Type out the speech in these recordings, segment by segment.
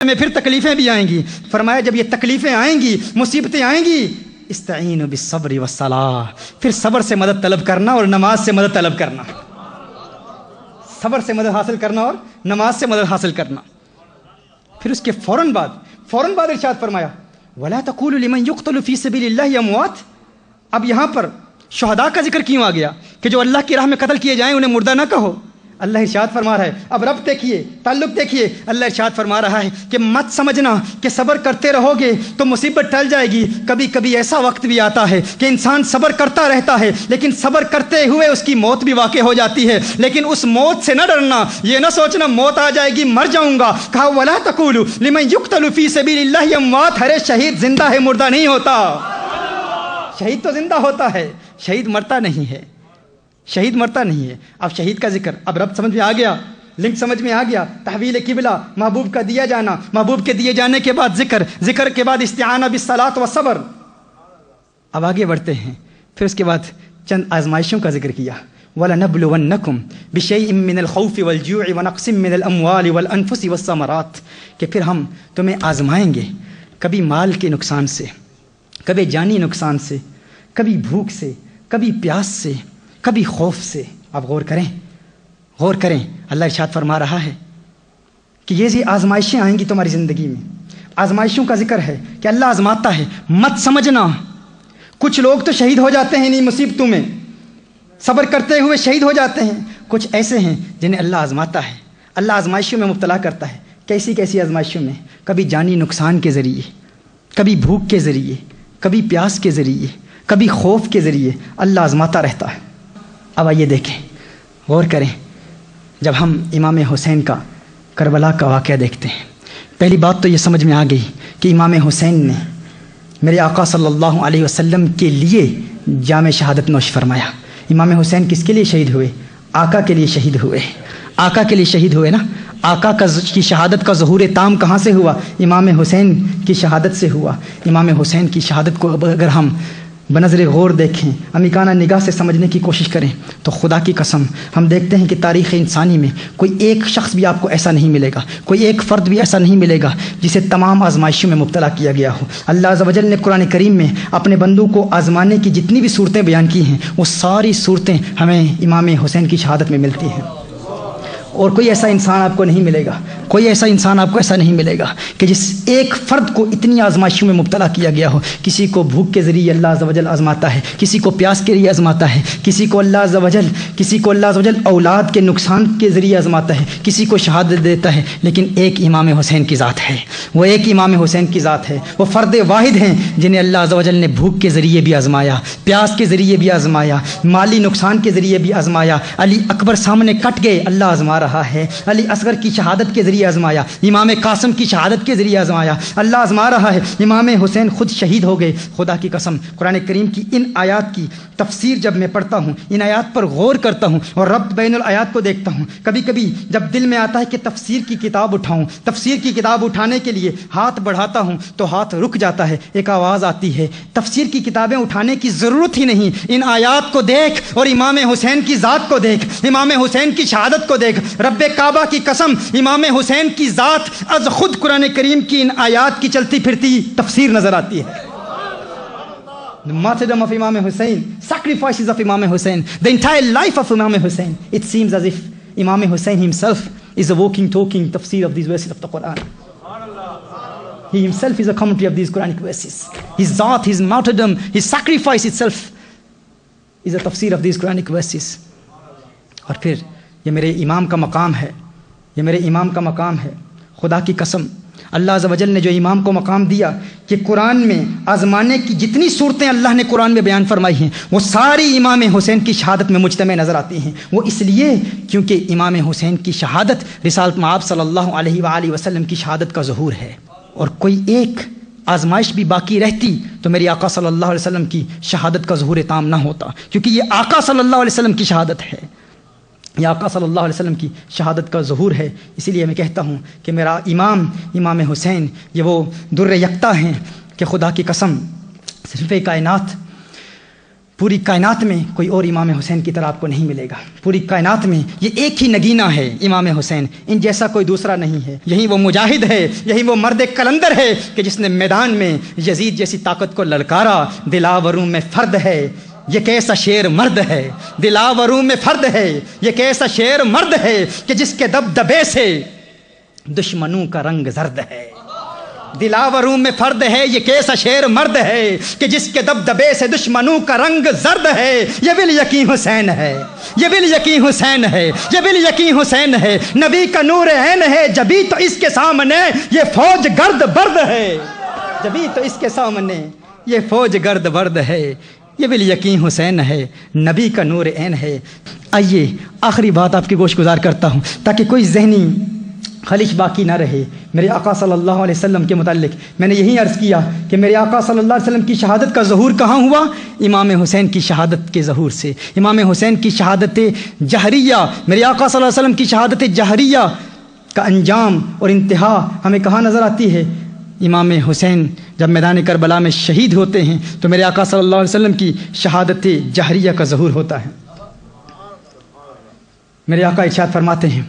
میں پھر تکلیفیں بھی آئیں گی. فرمایا جب یہ تکلیفیں آئیں گی، مصیبتیں آئیں گی، استعینوا بالصبر والصلاۃ، پھر صبر سے مدد طلب کرنا اور نماز سے مدد طلب کرنا. صبر سے مدد حاصل کرنا اور نماز سے مدد حاصل کرنا. پھر اس کے فوراً بعد ارشاد فرمایا وَلَا تَقُولُوا لِمَنْ يُقْتَلُ فِي سَبِيلِ اللَّهِ أَمْوَاتٌ. اب یہاں پر شہداء کا ذکر کیوں آ گیا کہ جو اللہ کی راہ میں قتل کیے جائیں انہیں مردہ نہ کہو. اللہ ارشاد فرما رہا ہے، اب رب دیکھیے، تعلق دیکھیے. اللہ ارشاد فرما رہا ہے کہ مت سمجھنا کہ صبر کرتے رہو گے تو مصیبت ٹل جائے گی. کبھی کبھی ایسا وقت بھی آتا ہے کہ انسان صبر کرتا رہتا ہے، لیکن صبر کرتے ہوئے اس کی موت بھی واقع ہو جاتی ہے. لیکن اس موت سے نہ ڈرنا، یہ نہ سوچنا موت آ جائے گی، مر جاؤں گا. کہا وَلَا تَقُولُوا لِمَنْ يُقْتَلُ فِي سَبِيلِ اللَّهِ أَمْوَاتٌ. ارے شہید زندہ ہے، مردہ نہیں ہوتا. شہید تو زندہ ہوتا ہے، شہید مرتا نہیں ہے، شہید مرتا نہیں ہے. اب شہید کا ذکر، اب رب سمجھ میں آ گیا، لنک سمجھ میں آ گیا. تحویل قبلہ، محبوب کا دیا جانا، محبوب کے دیے جانے کے بعد ذکر کے بعد استعانہ بالصلاۃ والصبر. اب آگے بڑھتے ہیں. پھر اس کے بعد چند آزمائشوں کا ذکر کیا. وَلَنَبْلُوَنَّكُمْ بِشَيْءٍ مِّنَ الْخَوْفِ وَالْجُوعِ وَنَقْصٍ مِّنَ الْأَمْوَالِ وَالْأَنفُسِ وَالثَّمَرَاتِ، کہ پھر ہم تمہیں آزمائیں گے، کبھی مال کے نقصان سے، کبھی جانی نقصان سے، کبھی بھوک سے، کبھی پیاس سے، کبھی خوف سے. آپ غور کریں. اللہ ارشاد فرما رہا ہے کہ یہ آزمائشیں آئیں گی تمہاری زندگی میں. آزمائشوں کا ذکر ہے کہ اللہ آزماتا ہے. مت سمجھنا کچھ لوگ تو شہید ہو جاتے ہیں انہیں مصیبتوں میں، صبر کرتے ہوئے شہید ہو جاتے ہیں. کچھ ایسے ہیں جنہیں اللہ آزماتا ہے، اللہ آزمائشوں میں مبتلا کرتا ہے. کیسی آزمائشوں میں؟ کبھی جانی نقصان کے ذریعے، کبھی بھوک کے ذریعے، کبھی پیاس کے ذریعے، کبھی خوف کے ذریعے اللہ آزماتا رہتا ہے. اب آئیے دیکھیں، غور کریں. جب ہم امام حسین کا کربلا کا واقعہ دیکھتے ہیں، پہلی بات تو یہ سمجھ میں آ گئی کہ امام حسین نے میرے آقا صلی اللہ علیہ وسلم کے لیے جام شہادت نوش فرمایا. امام حسین کس کے لیے شہید ہوئے؟ آقا کے لیے شہید ہوئے. آقا کے لیے شہید ہوئے نا. آقا کی شہادت کا ظہور تام کہاں سے ہوا؟ امام حسین کی شہادت سے ہوا. امام حسین کی شہادت کو اگر ہم بنظر غور دیکھیں، عمیقانہ نگاہ سے سمجھنے کی کوشش کریں تو خدا کی قسم ہم دیکھتے ہیں کہ تاریخ انسانی میں کوئی ایک شخص بھی آپ کو ایسا نہیں ملے گا، کوئی ایک فرد بھی ایسا نہیں ملے گا جسے تمام آزمائشوں میں مبتلا کیا گیا ہو. اللہ عز و جل نے قرآن کریم میں اپنے بندوں کو آزمانے کی جتنی بھی صورتیں بیان کی ہیں، وہ ساری صورتیں ہمیں امام حسین کی شہادت میں ملتی ہیں. اور کوئی ایسا انسان آپ کو نہیں ملے گا، کوئی ایسا انسان آپ کو ایسا نہیں ملے گا کہ جس ایک فرد کو اتنی آزمائشوں میں مبتلا کیا گیا ہو. کسی کو بھوک کے ذریعے اللہ عز و جل آزماتا ہے، کسی کو پیاس کے ذریعے آزماتا ہے، کسی کو اللہ عز و جل اولاد کے نقصان کے ذریعے آزماتا ہے، کسی کو شہادت دیتا ہے. لیکن ایک امام حسین کی ذات ہے، وہ ایک امام حسین کی ذات ہے. وہ فرد واحد ہیں جنہیں اللہ عز و جل نے بھوک کے ذریعے بھی آزمایا، پیاس کے ذریعے بھی آزمایا، مالی نقصان کے ذریعے بھی آزمایا. علی اکبر سامنے کٹ گئے، اللہ آزما رہا ہے. علی اصغر کی شہادت کے ذریعے آزمایا، امام قاسم کی شہادت کے ذریعے آزمایا، اللہ آزما رہا ہے. امام حسین خود شہید ہو گئے. خدا کی قسم قرآن کریم کی ان آیات کی تفسیر جب میں پڑھتا ہوں، ان آیات پر غور کرتا ہوں اور ربط بین الآیات کو دیکھتا ہوں، کبھی کبھی جب دل میں آتا ہے کہ تفسیر کی کتاب اٹھاؤں، تفسیر کی کتاب اٹھانے کے لیے ہاتھ بڑھاتا ہوں تو ہاتھ رک جاتا ہے. ایک آواز آتی ہے تفسیر کی کتابیں اٹھانے کی ضرورت ہی نہیں، ان آیات کو دیکھ اور امام حسین کی ذات کو دیکھ، امام حسین کی شہادت کو دیکھ. رب کعبہ کی قسم امام حسین کی ذات از خود قرآن کریم کی ان آیات کی چلتی پھرتی تفسیر نظر آتی ہے. The martyrdom of Imam Hussein, sacrifices of Imam Hussein, the entire life of Imam Hussein. It seems as if Imam Hussein himself is a walking, talking tafsir of these verses of the Quran. He himself is a commentary of these Quranic verses. His zat, his martyrdom, his sacrifice itself is a tafsir of these Quranic verses. اور پھر یہ میرے امام کا مقام ہے، یہ میرے امام کا مقام ہے. خدا کی قسم اللہ عز و جل نے جو امام کو مقام دیا کہ قرآن میں آزمانے کی جتنی صورتیں اللہ نے قرآن میں بیان فرمائی ہیں وہ ساری امام حسین کی شہادت میں مجتمع نظر آتی ہیں. وہ اس لیے کیونکہ امام حسین کی شہادت رسالت مآب صلی اللہ علیہ وآلہ وسلم کی شہادت کا ظہور ہے. اور کوئی ایک آزمائش بھی باقی رہتی تو میری آقا صلی اللہ علیہ وسلم کی شہادت کا ظہور تام نہ ہوتا، کیونکہ یہ آقا صلی اللہ علیہ وسلم کی شہادت ہے، یہ آقا صلی اللہ علیہ وسلم کی شہادت کا ظہور ہے. اسی لیے میں کہتا ہوں کہ میرا امام حسین یہ وہ در یکتا ہیں کہ خدا کی قسم صرف کائنات پوری کائنات میں کوئی اور امام حسین کی طرح آپ کو نہیں ملے گا. پوری کائنات میں یہ ایک ہی نگینہ ہے امام حسین، ان جیسا کوئی دوسرا نہیں ہے. یہی وہ مجاہد ہے، یہی وہ مرد کلندر ہے کہ جس نے میدان میں یزید جیسی طاقت کو للکارا. دلاوروں میں فرد ہے یہ کیسا شیر مرد ہے، دلاوروں میں فرد ہے یہ کیسا شیر مرد ہے کہ جس کے دبدبے سے دشمنوں کا رنگ زرد ہے. دلاوروں میں فرد ہے یہ کیسا شیر مرد ہے کہ جس کے دبدبے سے دشمنوں کا رنگ زرد ہے. یہ بالیقین حسین ہے، یہ بالیقین حسین ہے، یہ بالیقین حسین ہے. نبی کا نور عین ہے جبھی تو اس کے سامنے یہ فوج گرد برد ہے، جبھی تو اس کے سامنے یہ فوج گرد برد ہے. یہ بالیقین حسین ہے، نبی کا نور عین ہے. آئیے آخری بات آپ کی گوش گزار کرتا ہوں تاکہ کوئی ذہنی خلیش باقی نہ رہے. میرے آقا صلی اللہ علیہ وسلم کے متعلق میں نے یہی عرض کیا کہ میرے آقا صلی اللہ علیہ وسلم کی شہادت کا ظہور کہاں ہوا؟ امام حسین کی شہادت کے ظہور سے. امام حسین کی شہادت جہریہ، میرے آقا صلی اللہ علیہ وسلم کی شہادت جہریہ کا انجام اور انتہا ہمیں کہاں نظر آتی ہے؟ امام حسین جب میدان کربلا میں شہید ہوتے ہیں تو میرے آقا صلی اللہ علیہ وسلم کی شہادت جہریہ کا ظہور ہوتا ہے. میرے آقا ارشاد فرماتے ہیں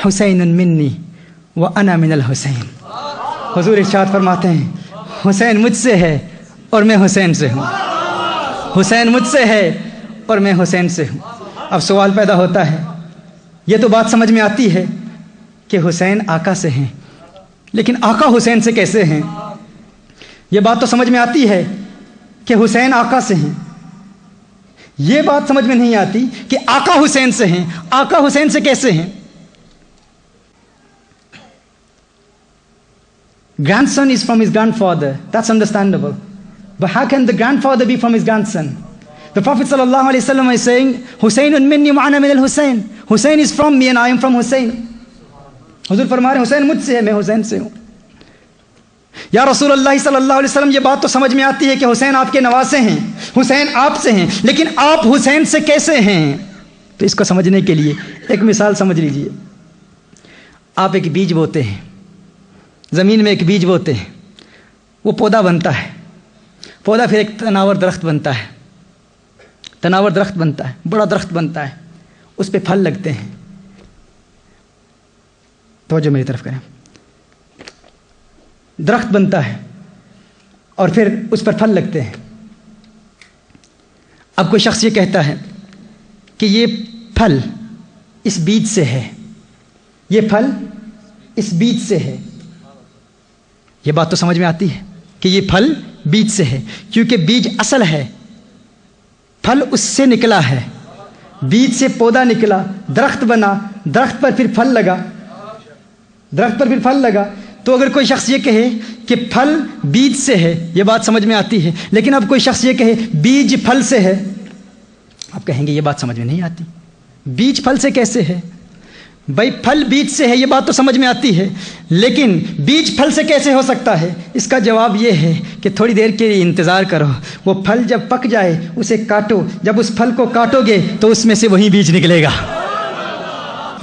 حسین منی وَأَنَا مِنَ الْحُسَيْن. حضور ارشاد فرماتے ہیں حسین مجھ سے ہے اور میں حسین سے ہوں، حسین مجھ سے ہے اور میں حسین سے ہوں. اب سوال پیدا ہوتا ہے، یہ تو بات سمجھ میں آتی ہے کہ حسین آقا سے ہیں، لیکن آقا حسین سے کیسے ہیں؟ یہ بات تو سمجھ میں آتی ہے کہ حسین آقا سے ہیں، یہ بات سمجھ میں نہیں آتی کہ آقا حسین سے ہیں. آقا حسین سے کیسے ہیں؟ Grandson is from his grandfather. That's understandable. But how can the grandfather be from his grandson? The Prophet sallallahu alaihi wasallam is saying, Husaynun minni wa ana min al-Husayn. Hussein is from me and I am from Hussein. حضور فرما رہے ہیں حسین مجھ سے ہے، میں حسین سے ہوں. یا رسول اللہ صلی اللہ علیہ وسلم، یہ بات تو سمجھ میں آتی ہے کہ حسین آپ کے نواسے ہیں، حسین آپ سے ہیں، لیکن آپ حسین سے کیسے ہیں؟ تو اس کو سمجھنے کے لیے ایک مثال سمجھ لیجئے. آپ ایک بیج بوتے ہیں، زمین میں ایک بیج بوتے ہیں، وہ پودا بنتا ہے، پودا پھر ایک تناور درخت بنتا ہے، تناور درخت بنتا ہے، بڑا درخت بنتا ہے، اس پہ پھل لگتے ہیں. توجہ میری طرف کریں. درخت بنتا ہے اور پھر اس پر پھل لگتے ہیں. اب کوئی شخص یہ کہتا ہے کہ یہ پھل اس بیج سے ہے، یہ پھل اس بیج سے ہے. یہ بات تو سمجھ میں آتی ہے کہ یہ پھل بیج سے ہے، کیونکہ بیج اصل ہے، پھل اس سے نکلا ہے. بیج سے پودا نکلا، درخت بنا، درخت پر پھر پھل لگا، درخت پر پھر پھل لگا. تو اگر کوئی شخص یہ کہے کہ پھل بیج سے ہے، یہ بات سمجھ میں آتی ہے. لیکن اب کوئی شخص یہ کہے بیج پھل سے ہے، آپ کہیں گے یہ بات سمجھ میں نہیں آتی، بیج پھل سے کیسے ہے؟ بھائی پھل بیج سے ہے یہ بات تو سمجھ میں آتی ہے، لیکن بیج پھل سے کیسے ہو سکتا ہے؟ اس کا جواب یہ ہے کہ تھوڑی دیر کے لیے انتظار کرو، وہ پھل جب پک جائے اسے کاٹو، جب اس پھل کو کاٹو گے تو اس میں سے وہی بیج نکلے گا.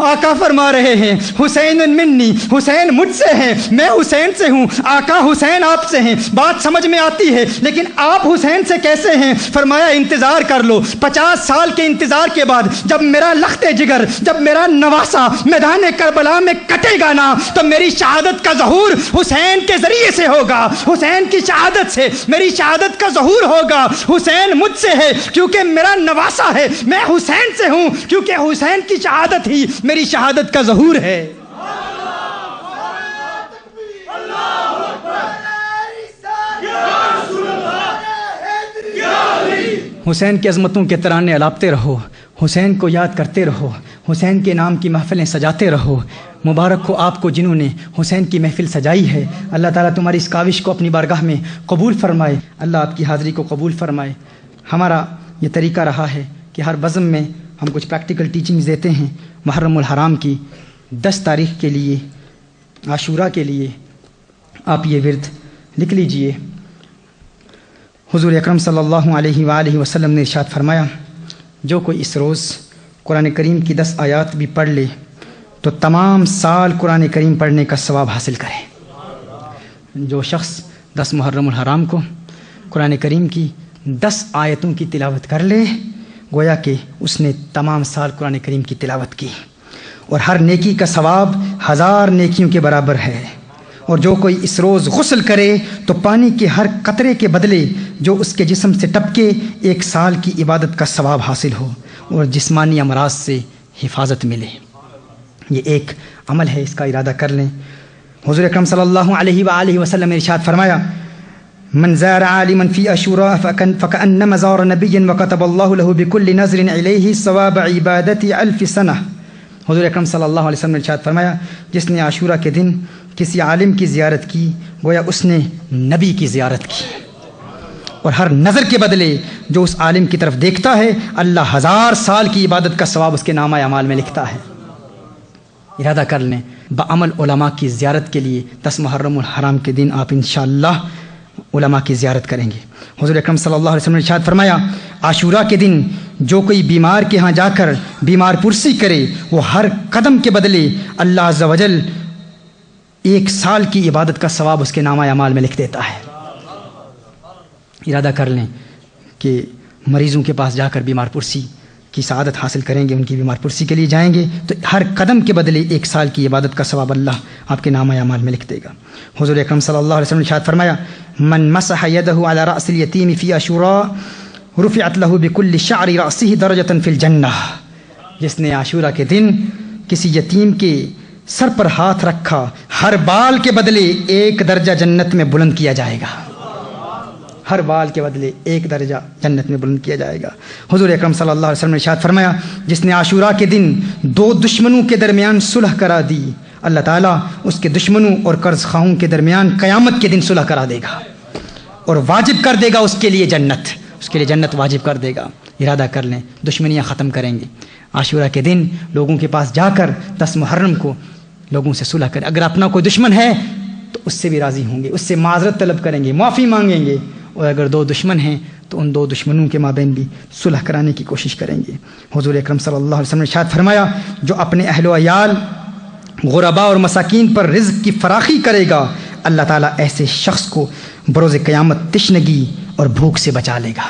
آقا فرما رہے ہیں حسین منی، حسین مجھ سے ہیں، میں حسین سے ہوں. آقا حسین آپ سے ہیں، بات سمجھ میں آتی ہے، لیکن آپ حسین سے کیسے ہیں؟ فرمایا انتظار کر لو، 50 سال کے انتظار کے بعد جب میرا لخت جگر، جب میرا نواسا میدان کربلا میں کٹے گا نا، تو میری شہادت کا ظہور حسین کے ذریعے سے ہوگا. حسین کی شہادت سے میری شہادت کا ظہور ہوگا. حسین مجھ سے ہے کیونکہ میرا نواسا ہے، میں حسین سے ہوں کیونکہ حسین کی شہادت ہی میری شہادت کا ظہور ہے. حسین کی عظمتوں کے ترانے الاپتے رہو، حسین کو یاد کرتے رہو، حسین کے نام کی محفلیں سجاتے رہو. مبارک ہو آپ کو جنہوں نے حسین کی محفل سجائی ہے. اللہ تعالیٰ تمہاری اس کاوش کو اپنی بارگاہ میں قبول فرمائے. اللہ آپ کی حاضری کو قبول فرمائے. ہمارا یہ طریقہ رہا ہے کہ ہر بزم میں ہم کچھ پریکٹیکل ٹیچنگز دیتے ہیں. محرم الحرام کی 10 تاریخ کے لیے، عاشورہ کے لیے آپ یہ ورد لکھ لیجئے. حضور اکرم صلی اللہ علیہ وآلہ وسلم نے ارشاد فرمایا جو کوئی اس روز قرآن کریم کی 10 آیات بھی پڑھ لے تو تمام سال قرآن کریم پڑھنے کا ثواب حاصل کرے. جو شخص 10 محرم الحرام کو قرآن کریم کی 10 آیتوں کی تلاوت کر لے گویا کہ اس نے تمام سال قرآن کریم کی تلاوت کی، اور ہر نیکی کا ثواب 1000 نیکیوں کے برابر ہے۔ اور جو کوئی اس روز غسل کرے تو پانی کے ہر قطرے کے بدلے جو اس کے جسم سے ٹپکے 1 سال کی عبادت کا ثواب حاصل ہو اور جسمانی امراض سے حفاظت ملے۔ یہ ایک عمل ہے، اس کا ارادہ کر لیں۔ حضور اکرم صلی اللہ علیہ وآلہ وسلم نے ارشاد فرمایا من زار عالما فی عاشوراء فکأنما زار نبیا وکتب اللہ له بکل نظر علیہ ثواب عبادت 1000 سنہ۔ حضور اکرم صلی اللہ علیہ وسلم نے ارشاد فرمایا جس نے عاشورہ کے دن کسی عالم کی زیارت کی گویا اس نے نبی کی زیارت کی، اور ہر نظر کے بدلے جو اس عالم کی طرف دیکھتا ہے اللہ 1000 سال کی عبادت کا ثواب اس کے نامہ اعمال میں لکھتا ہے۔ ارادہ کر لیں بعمل علماء کی زیارت کے لیے 10 محرم الحرام کے دن آپ انشاءاللہ علماء کی زیارت کریں گے۔ حضور اکرم صلی اللہ علیہ وسلم نے ارشاد فرمایا عاشورہ کے دن جو کوئی بیمار کے ہاں جا کر بیمار پرسی کرے وہ ہر قدم کے بدلے اللہ عز و جل 1 سال کی عبادت کا ثواب اس کے نامہ اعمال میں لکھ دیتا ہے۔ ارادہ کر لیں کہ مریضوں کے پاس جا کر بیمار پرسی کی سعادت حاصل کریں گے، ان کی بیمار پرسی کے لیے جائیں گے تو ہر قدم کے بدلے 1 سال کی عبادت کا ثواب اللہ آپ کے نامہ اعمال میں لکھ دے گا۔ حضور اکرم صلی اللہ علیہ وسلم نے ارشاد فرمایا من مسح یدہ علی رأس الیتیم فی عاشوراء رفعت لہ بکل شعر رأسہ درجۃ فی الجنہ۔ جس نے عاشورہ کے دن کسی یتیم کے سر پر ہاتھ رکھا ہر بال کے بدلے 1 درجہ جنت میں بلند کیا جائے گا، ہر بال کے بدلے 1 درجہ جنت میں بلند کیا جائے گا۔ حضور اکرم صلی اللہ علیہ وسلم نے ارشاد فرمایا جس نے عاشورہ کے دن 2 دشمنوں کے درمیان صلح کرا دی اللہ تعالیٰ اس کے دشمنوں اور قرض خواہوں کے درمیان قیامت کے دن صلح کرا دے گا اور واجب کر دے گا اس کے لیے جنت واجب کر دے گا۔ ارادہ کر لیں دشمنیاں ختم کریں گے۔ عاشورہ کے دن لوگوں کے پاس جا کر 10 محرم کو لوگوں سے صلح کریں، اگر اپنا کوئی دشمن ہے تو اس سے بھی راضی ہوں گے، اس سے معذرت طلب کریں گے، معافی مانگیں گے، اور اگر 2 دشمن ہیں تو ان 2 دشمنوں کے مابین بھی صلح کرانے کی کوشش کریں گے۔ حضور اکرم صلی اللہ علیہ وسلم نے ارشاد فرمایا جو اپنے اہل و عیال غرباء اور مساکین پر رزق کی فراخی کرے گا اللہ تعالیٰ ایسے شخص کو بروز قیامت تشنگی اور بھوک سے بچا لے گا۔